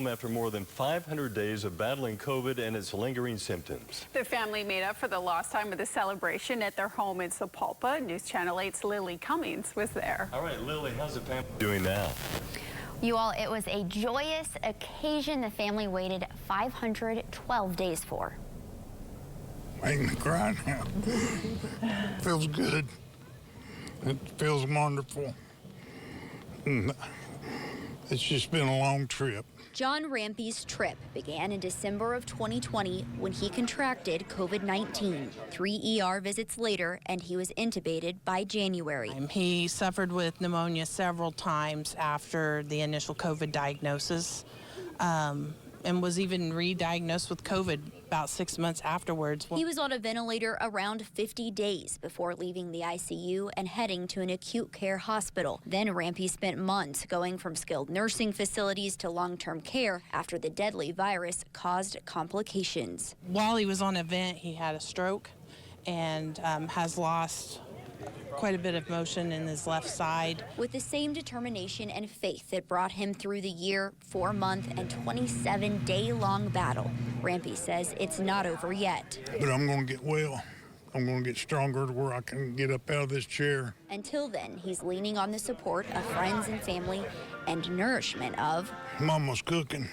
home after more than 500 days of battling COVID and its lingering symptoms. The family made up for the lost time with a celebration at their home in Sapulpa. News Channel 8's Lily Cummings was there. All right, Lily, how's the family doing now? You all, it was a joyous occasion the family waited 512 days for. Making me cry now. Feels good. It feels wonderful. It's just been a long trip. John Rampey's trip began in December of 2020 when he contracted COVID-19. 3 ER visits later, and he was intubated by January. He suffered with pneumonia several times after the initial COVID diagnosis, and was even re-diagnosed with COVID about 6 months afterwards. He was on a ventilator around 50 days before leaving the ICU and heading to an acute care hospital. Then Rampey spent months going from skilled nursing facilities to long-term care after the deadly virus caused complications. While he was on a vent, he had a stroke and has lost quite a bit of motion in his left side. With the same determination and faith that brought him through the year, 4-month, and 27-day-long battle, Rampey says it's not over yet. But I'm going to get well. I'm going to get stronger to where I can get up out of this chair. Until then, he's leaning on the support of friends and family and nourishment of Mama's cooking.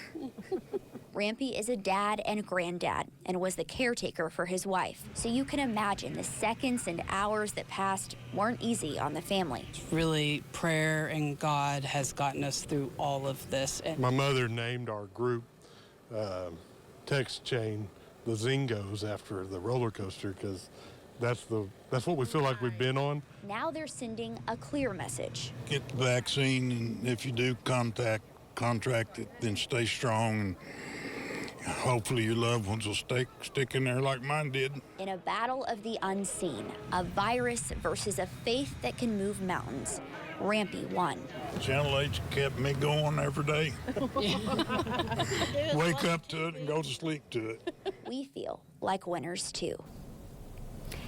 Rampey is a dad and granddad and was the caretaker for his wife. So you can imagine the seconds and hours that passed weren't easy on the family. Really, prayer and God has gotten us through all of this. My mother named our group text chain the Zingos after the roller coaster because that's what we feel like we've been on. Now they're sending a clear message. Get the vaccine, and if you do contract it, then stay strong. And hopefully your loved ones will stick in there like mine did. In a battle of the unseen, a virus versus a faith that can move mountains, Rampey won. Channel 8 kept me going every day. Wake up to it and go to sleep to it. We feel like winners too.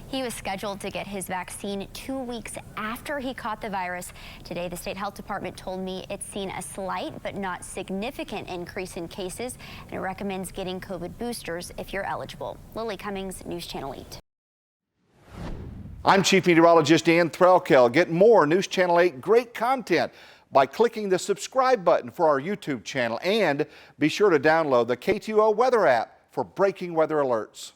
He was scheduled to get his vaccine 2 weeks after he caught the virus. Today, the state health department told me it's seen a slight but not significant increase in cases, and it recommends getting COVID boosters if you're eligible. Lily Cummings, News Channel 8. I'm Chief Meteorologist Dan Threlkel. Get more News Channel 8 great content by clicking the subscribe button for our YouTube channel, and be sure to download the KTUL weather app for breaking weather alerts.